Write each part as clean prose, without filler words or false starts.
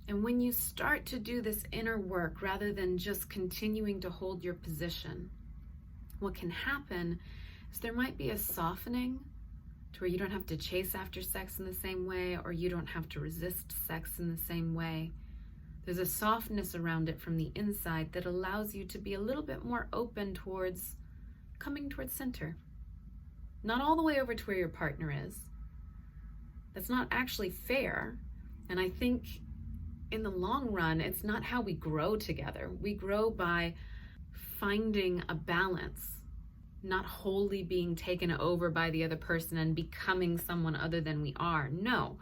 And when you start to do this inner work rather than just continuing to hold your position, what can happen is there might be a softening to where you don't have to chase after sex in the same way, or you don't have to resist sex in the same way. There's a softness around it from the inside that allows you to be a little bit more open towards coming towards center. Not all the way over to where your partner is. That's not actually fair. And I think in the long run, it's not how we grow together. We grow by finding a balance, not wholly being taken over by the other person and becoming someone other than we are. No,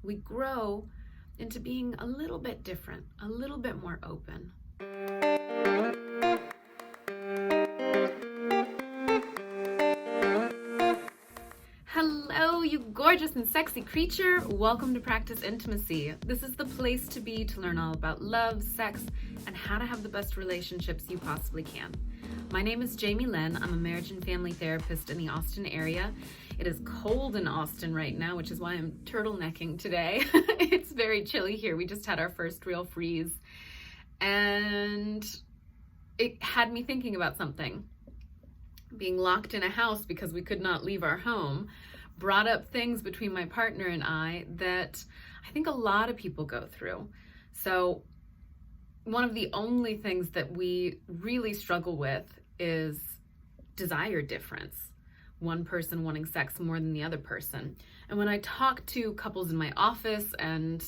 we grow into being a little bit different, a little bit more open. Hello, you gorgeous and sexy creature. Welcome to Practice Intimacy. This is the place to be to learn all about love, sex, and how to have the best relationships you possibly can. My name is Jamie Lynn. I'm a marriage and family therapist in the Austin area. It is cold in Austin right now, which is why I'm turtlenecking today. It's very chilly here. We just had our first real freeze. And it had me thinking about something. Being locked in a house because we could not leave our home brought up things between my partner and I that I think a lot of people go through. So one of the only things that we really struggle with is desire difference. One person wanting sex more than the other person. And when I talk to couples in my office and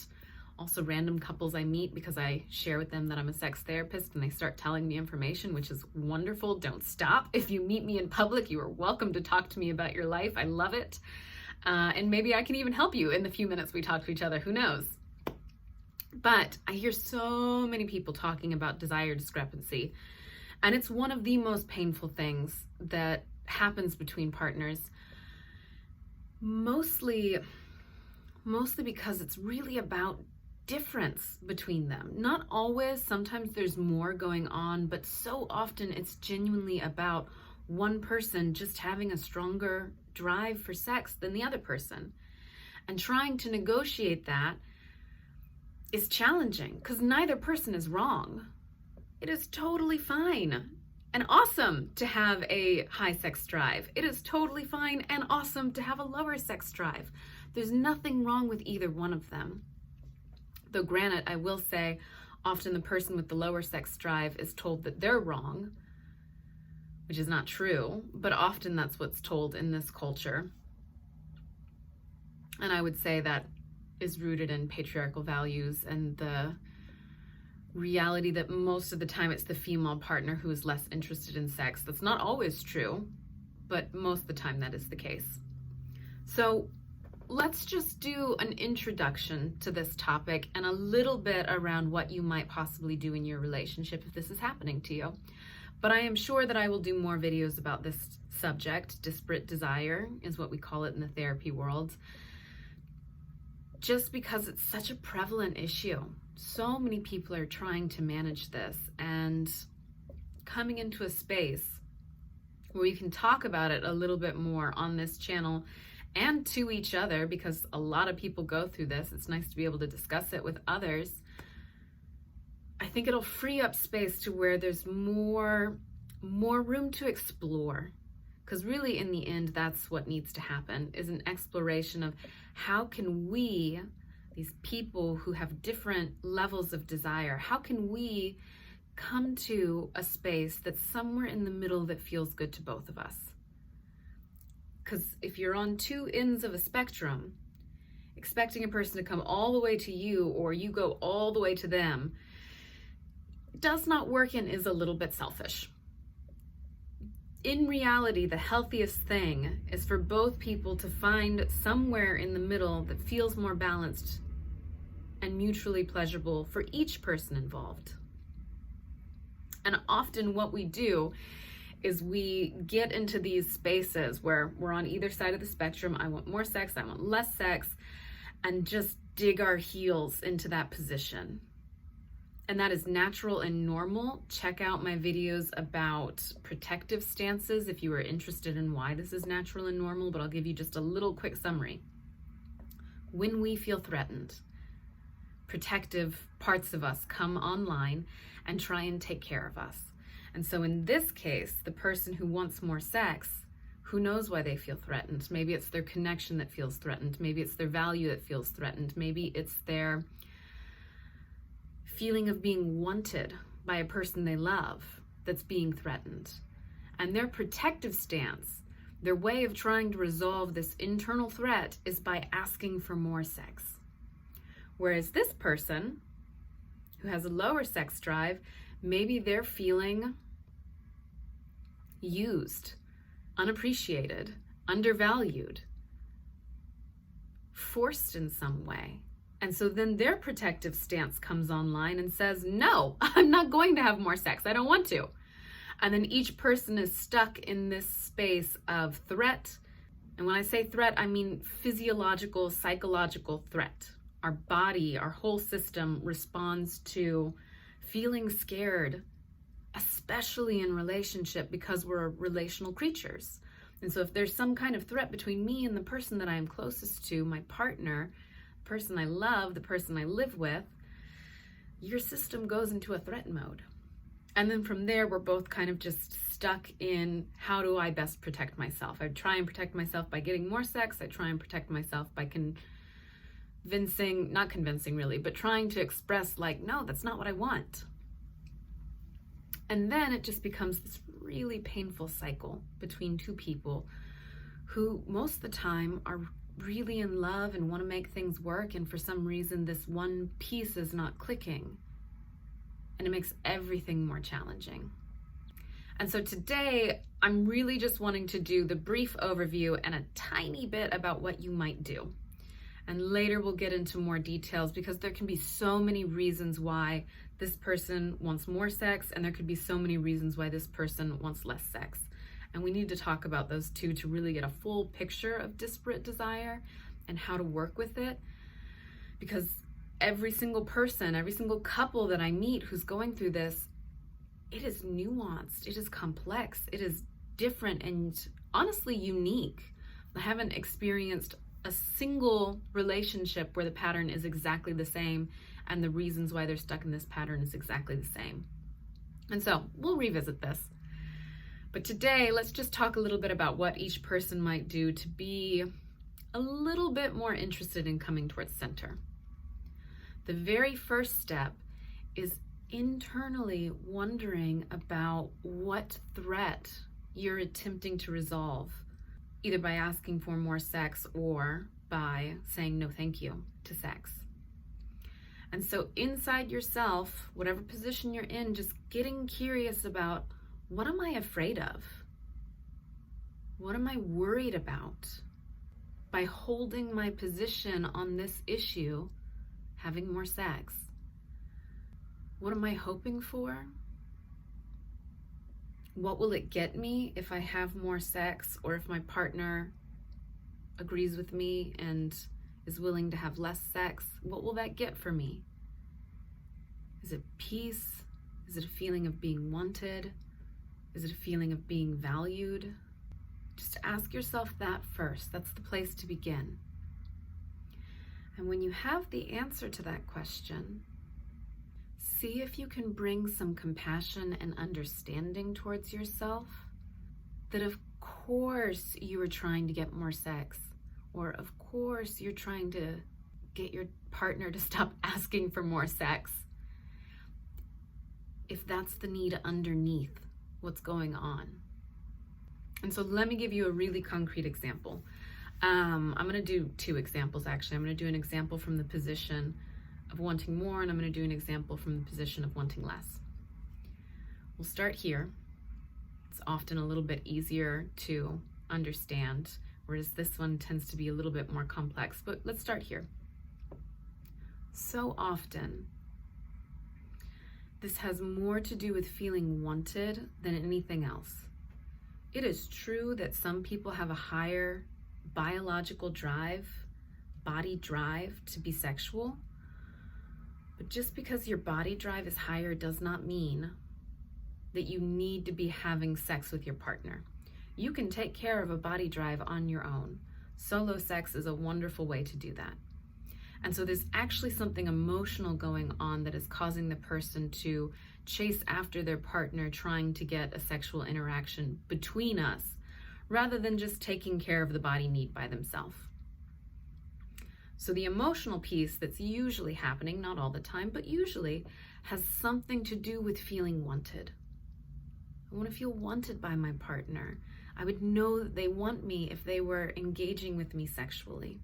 also random couples I meet, because I share with them that I'm a sex therapist and they start telling me information, which is wonderful. Don't stop. If you meet me in public, you are welcome to talk to me about your life. I love it. And maybe I can even help you in the few minutes we talk to each other. Who knows? But I hear so many people talking about desire discrepancy. And it's one of the most painful things that happens between partners. Mostly because it's really about difference between them. Not always, sometimes there's more going on, but so often it's genuinely about one person just having a stronger drive for sex than the other person. And trying to negotiate that is challenging because neither person is wrong. It is totally fine and awesome to have a high sex drive. It is totally fine and awesome to have a lower sex drive. There's nothing wrong with either one of them. Though granted, I will say, often the person with the lower sex drive is told that they're wrong, which is not true, but often that's what's told in this culture. And I would say that is rooted in patriarchal values and the reality that most of the time it's the female partner who is less interested in sex. That's not always true, but most of the time that is the case. So let's just do an introduction to this topic and a little bit around what you might possibly do in your relationship if this is happening to you. But I am sure that I will do more videos about this subject. Disparate Desire is what we call it in the therapy world. Just because it's such a prevalent issue. So many people are trying to manage this, and coming into a space where we can talk about it a little bit more on this channel and to each other, because a lot of people go through this. It's nice to be able to discuss it with others. I think it'll free up space to where there's more room to explore. Because really, in the end, that's what needs to happen, is an exploration of how can we, these people who have different levels of desire, how can we come to a space that's somewhere in the middle that feels good to both of us? Because if you're on two ends of a spectrum, expecting a person to come all the way to you or you go all the way to them does not work and is a little bit selfish. In reality, the healthiest thing is for both people to find somewhere in the middle that feels more balanced and mutually pleasurable for each person involved. And often what we do is we get into these spaces where we're on either side of the spectrum. I want more sex, I want less sex, and just dig our heels into that position. And that is natural and normal. Check out my videos about protective stances if you are interested in why this is natural and normal, but I'll give you just a little quick summary. When we feel threatened, protective parts of us come online and try and take care of us. And so in this case, the person who wants more sex, who knows why they feel threatened? Maybe it's their connection that feels threatened. Maybe it's their value that feels threatened. Maybe it's their feeling of being wanted by a person they love that's being threatened. And their protective stance, their way of trying to resolve this internal threat, is by asking for more sex. Whereas this person who has a lower sex drive, maybe they're feeling used, unappreciated, undervalued, forced in some way. And so then their protective stance comes online and says, no, I'm not going to have more sex. I don't want to. And then each person is stuck in this space of threat. And when I say threat, I mean physiological, psychological threat. Our body, our whole system responds to feeling scared, especially in relationship, because we're relational creatures. And so if there's some kind of threat between me and the person that I am closest to, my partner, the person I love, the person I live with, your system goes into a threat mode. And then from there, we're both kind of just stuck in, how do I best protect myself? I try and protect myself by getting more sex. I try and protect myself by not convincing really, but trying to express like, no, that's not what I want. And then it just becomes this really painful cycle between two people who most of the time are really in love and want to make things work. And for some reason, this one piece is not clicking. And it makes everything more challenging. And so today, I'm really just wanting to do the brief overview and a tiny bit about what you might do. And later we'll get into more details, because there can be so many reasons why this person wants more sex, and there could be so many reasons why this person wants less sex. And we need to talk about those two to really get a full picture of disparate desire and how to work with it. Because every single person, every single couple that I meet who's going through this, it is nuanced, it is complex, it is different and honestly unique. I haven't experienced a single relationship where the pattern is exactly the same and the reasons why they're stuck in this pattern is exactly the same. And so we'll revisit this. But today, let's just talk a little bit about what each person might do to be a little bit more interested in coming towards center. The very first step is internally wondering about what threat you're attempting to resolve, either by asking for more sex or by saying no thank you to sex. And so inside yourself, whatever position you're in, just getting curious about, what am I afraid of? What am I worried about? By holding my position on this issue, having more sex, what am I hoping for? What will it get me if I have more sex, or if my partner agrees with me and is willing to have less sex? What will that get for me? Is it peace? Is it a feeling of being wanted? Is it a feeling of being valued? Just ask yourself that first. That's the place to begin. And when you have the answer to that question, see if you can bring some compassion and understanding towards yourself, that of course you are trying to get more sex, or of course you're trying to get your partner to stop asking for more sex, if that's the need underneath what's going on. And so let me give you a really concrete example. I'm going to do two examples, actually. I'm going to do an example from the position of wanting more, and I'm going to do an example from the position of wanting less. We'll start here. It's often a little bit easier to understand, whereas this one tends to be a little bit more complex. But let's start here. So often, this has more to do with feeling wanted than anything else. It is true that some people have a higher biological drive, body drive to be sexual. But just because your body drive is higher does not mean that you need to be having sex with your partner. You can take care of a body drive on your own. Solo sex is a wonderful way to do that. And so there's actually something emotional going on that is causing the person to chase after their partner, trying to get a sexual interaction between us, rather than just taking care of the body need by themselves. So the emotional piece that's usually happening, not all the time, but usually has something to do with feeling wanted. I want to feel wanted by my partner. I would know that they want me if they were engaging with me sexually.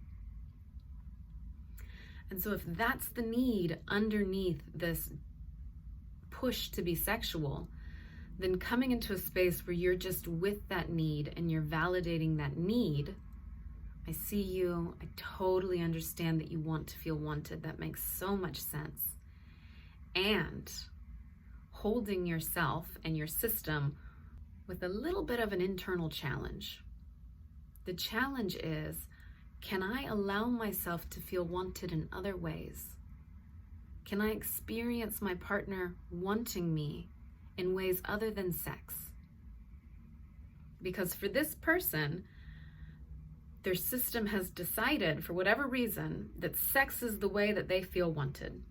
And so if that's the need underneath this push to be sexual, then coming into a space where you're just with that need and you're validating that need, I see you, I totally understand that you want to feel wanted. That makes so much sense. And holding yourself and your system with a little bit of an internal challenge. The challenge is, can I allow myself to feel wanted in other ways? Can I experience my partner wanting me in ways other than sex? Because for this person, their system has decided, for whatever reason, that sex is the way that they feel wanted.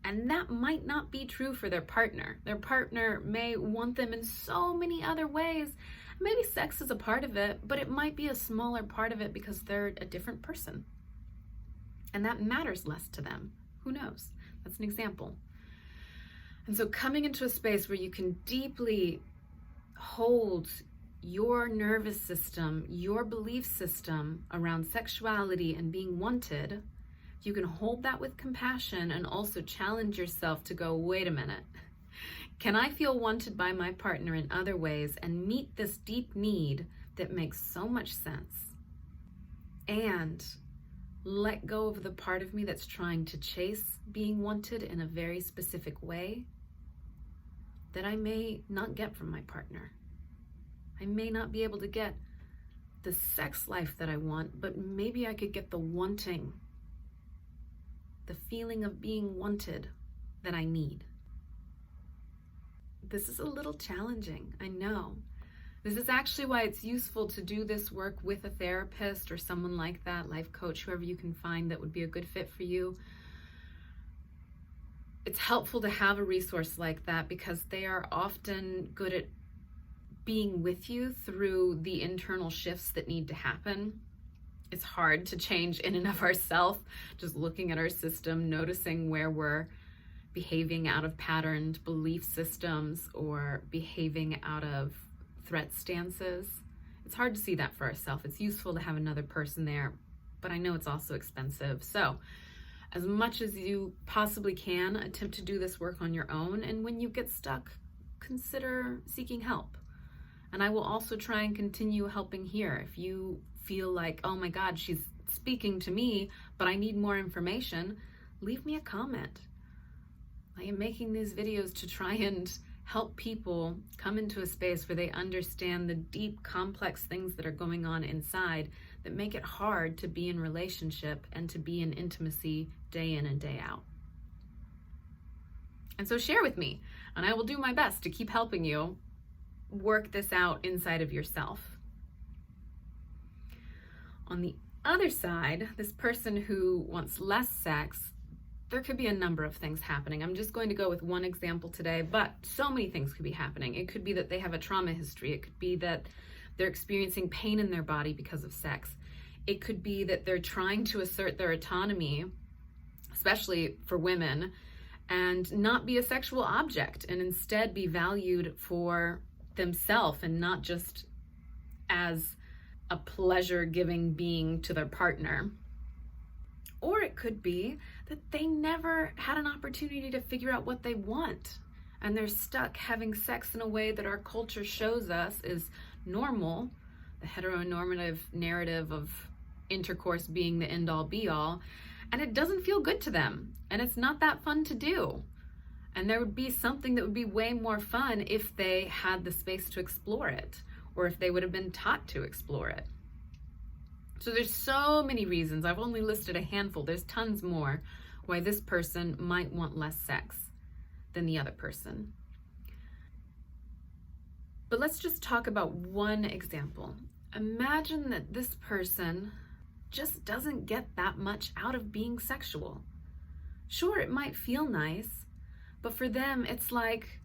And that might not be true for their partner. Their partner may want them in so many other ways. Maybe sex is a part of it, but it might be a smaller part of it because they're a different person. And that matters less to them. Who knows? That's an example. And so coming into a space where you can deeply hold your nervous system, your belief system around sexuality and being wanted, you can hold that with compassion and also challenge yourself to go, wait a minute. Can I feel wanted by my partner in other ways and meet this deep need that makes so much sense? And let go of the part of me that's trying to chase being wanted in a very specific way that I may not get from my partner. I may not be able to get the sex life that I want, but maybe I could get the wanting, the feeling of being wanted that I need. This is a little challenging, I know. This is actually why it's useful to do this work with a therapist or someone like that, life coach, whoever you can find that would be a good fit for you. It's helpful to have a resource like that because they are often good at being with you through the internal shifts that need to happen. It's hard to change in and of ourselves, just looking at our system, noticing where we're behaving out of patterned belief systems or behaving out of threat stances. It's hard to see that for ourselves. It's useful to have another person there, but I know it's also expensive. So as much as you possibly can, attempt to do this work on your own. And when you get stuck, consider seeking help. And I will also try and continue helping here. If you feel like, oh my God, she's speaking to me, but I need more information, leave me a comment. I am making these videos to try and help people come into a space where they understand the deep, complex things that are going on inside that make it hard to be in relationship and to be in intimacy day in and day out. And so share with me, and I will do my best to keep helping you work this out inside of yourself. On the other side, this person who wants less sex, there could be a number of things happening. I'm just going to go with one example today, but so many things could be happening. It could be that they have a trauma history. It could be that they're experiencing pain in their body because of sex. It could be that they're trying to assert their autonomy, especially for women, and not be a sexual object and instead be valued for themselves and not just as a pleasure-giving being to their partner. Or it could be that they never had an opportunity to figure out what they want, and they're stuck having sex in a way that our culture shows us is normal, the heteronormative narrative of intercourse being the end-all be-all, and it doesn't feel good to them, and it's not that fun to do. And there would be something that would be way more fun if they had the space to explore it, or if they would have been taught to explore it. So there's so many reasons. I've only listed a handful. There's tons more why this person might want less sex than the other person. But let's just talk about one example. Imagine that this person just doesn't get that much out of being sexual. Sure, it might feel nice, but for them, it's like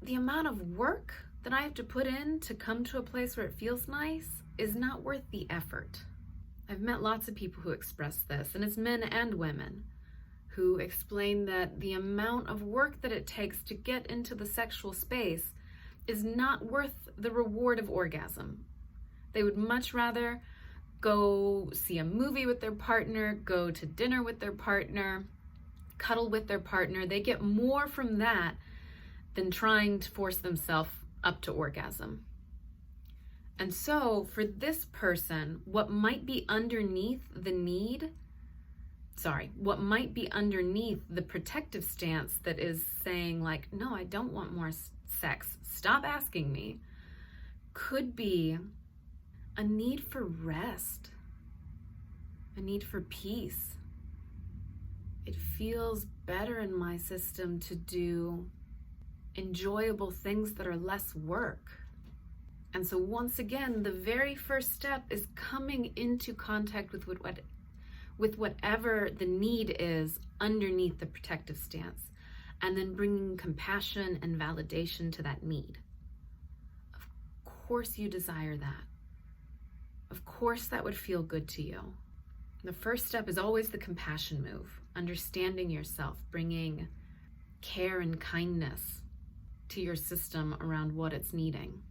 the amount of work that I have to put in to come to a place where it feels nice is not worth the effort. I've met lots of people who express this, and it's men and women, who explain that the amount of work that it takes to get into the sexual space is not worth the reward of orgasm. They would much rather go see a movie with their partner, go to dinner with their partner, cuddle with their partner. They get more from that than trying to force themselves up to orgasm. And so for this person, what might be underneath the protective stance that is saying like, no, I don't want more sex, stop asking me, could be a need for rest, a need for peace. It feels better in my system to do enjoyable things that are less work. And so once again, the very first step is coming into contact with whatever the need is underneath the protective stance, and then bringing compassion and validation to that need. Of course you desire that. Of course that would feel good to you. The first step is always the compassion move, understanding yourself, bringing care and kindness to your system around what it's needing.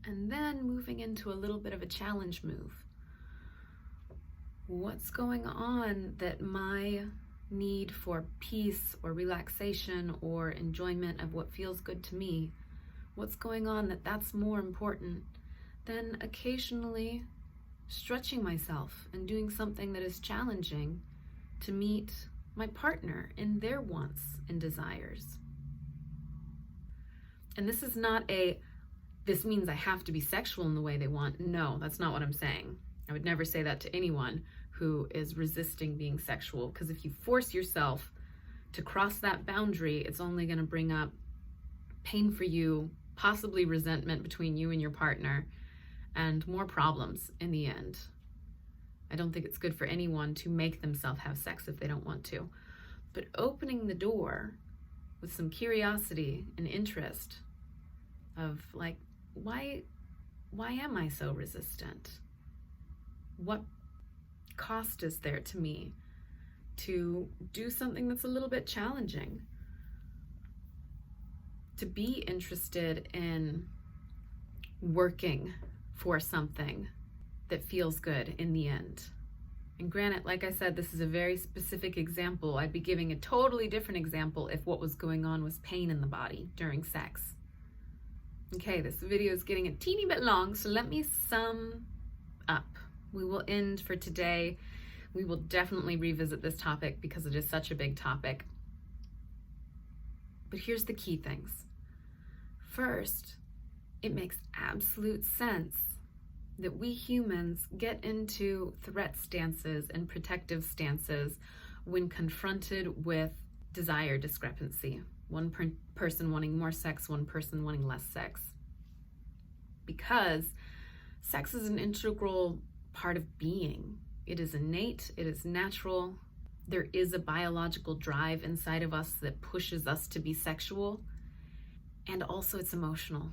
And then moving into a little bit of a challenge move. What's going on that my need for peace or relaxation or enjoyment of what feels good to me, what's going on that's more important than occasionally stretching myself and doing something that is challenging to meet my partner in their wants and desires. And this is not this means I have to be sexual in the way they want. No, that's not what I'm saying. I would never say that to anyone who is resisting being sexual, because if you force yourself to cross that boundary, it's only going to bring up pain for you, possibly resentment between you and your partner, and more problems in the end. I don't think it's good for anyone to make themselves have sex if they don't want to. But opening the door with some curiosity and interest of like, why am I so resistant? What cost is there to me to do something that's a little bit challenging? To be interested in working for something that feels good in the end. And granted, like I said, this is a very specific example. I'd be giving a totally different example if what was going on was pain in the body during sex. Okay, this video is getting a teeny bit long, so let me sum up. We will end for today. We will definitely revisit this topic because it is such a big topic. But here's the key things. First, it makes absolute sense that we humans get into threat stances and protective stances when confronted with desire discrepancy. One person wanting more sex, one person wanting less sex. Because sex is an integral part of being. It is innate, it is natural. There is a biological drive inside of us that pushes us to be sexual. And also it's emotional.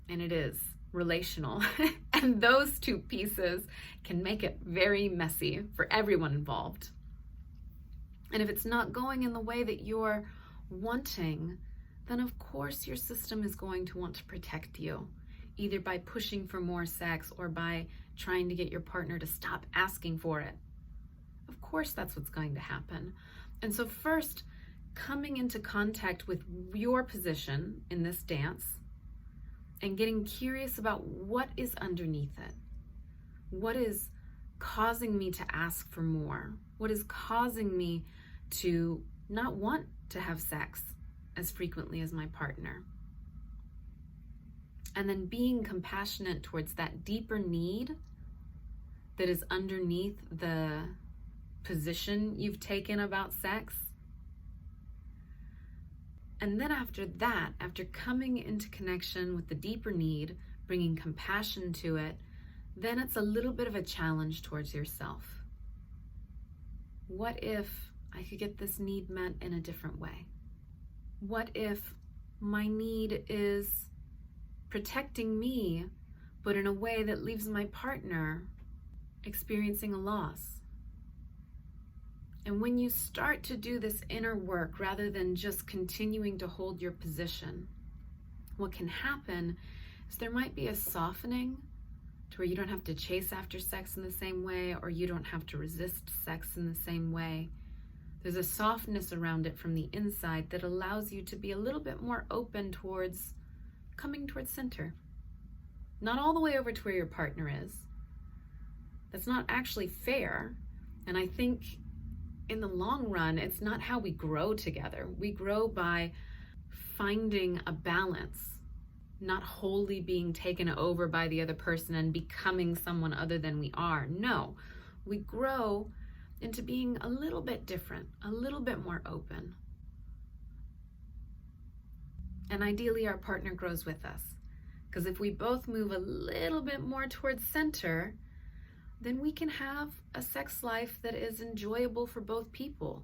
And it is relational. And those two pieces can make it very messy for everyone involved. And if it's not going in the way that you're wanting, then of course your system is going to want to protect you, either by pushing for more sex or by trying to get your partner to stop asking for it. Of course that's what's going to happen. And so first, coming into contact with your position in this dance and getting curious about what is underneath it. What is causing me to ask for more? What is causing me to not want to have sex as frequently as my partner? And then being compassionate towards that deeper need that is underneath the position you've taken about sex. And then after that, after coming into connection with the deeper need, bringing compassion to it, then it's a little bit of a challenge towards yourself. What if I could get this need met in a different way? What if my need is protecting me, but in a way that leaves my partner experiencing a loss? And when you start to do this inner work rather than just continuing to hold your position, what can happen is there might be a softening to where you don't have to chase after sex in the same way, or you don't have to resist sex in the same way. There's a softness around it from the inside that allows you to be a little bit more open towards coming towards center. Not all the way over to where your partner is. That's not actually fair. And I think in the long run, it's not how we grow together. We grow by finding a balance, not wholly being taken over by the other person and becoming someone other than we are. No, we grow into being a little bit different, a little bit more open. And ideally, our partner grows with us. Because if we both move a little bit more towards center, then we can have a sex life that is enjoyable for both people.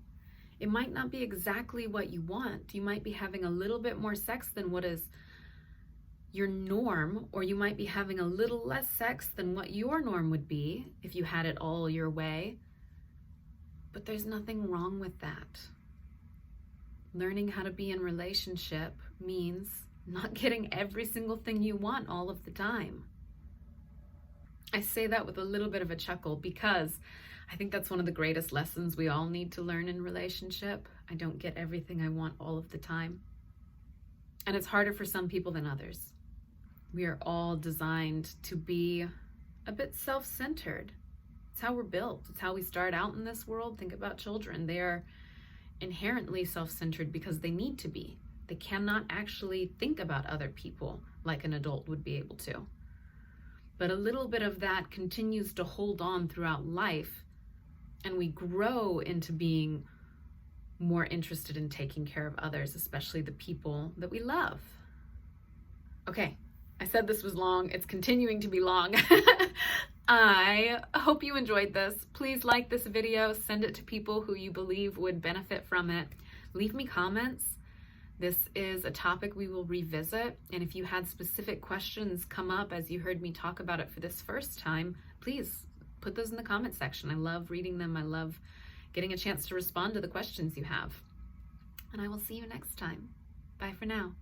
It might not be exactly what you want. You might be having a little bit more sex than what is your norm, or you might be having a little less sex than what your norm would be if you had it all your way. But there's nothing wrong with that. Learning how to be in relationship means not getting every single thing you want all of the time. I say that with a little bit of a chuckle because I think that's one of the greatest lessons we all need to learn in relationship. I don't get everything I want all of the time. And it's harder for some people than others. We are all designed to be a bit self-centered. It's how we're built. It's how we start out in this world. Think about children. They are inherently self-centered because they need to be. They cannot actually think about other people like an adult would be able to. But a little bit of that continues to hold on throughout life, and we grow into being more interested in taking care of others, especially the people that we love. Okay, I said this was long. It's continuing to be long. I hope you enjoyed this. Please like this video, send it to people who you believe would benefit from it. Leave me comments. This is a topic we will revisit, and if you had specific questions come up as you heard me talk about it for this first time, please put those in the comment section. I love reading them. I love getting a chance to respond to the questions you have. And I will see you next time. Bye for now.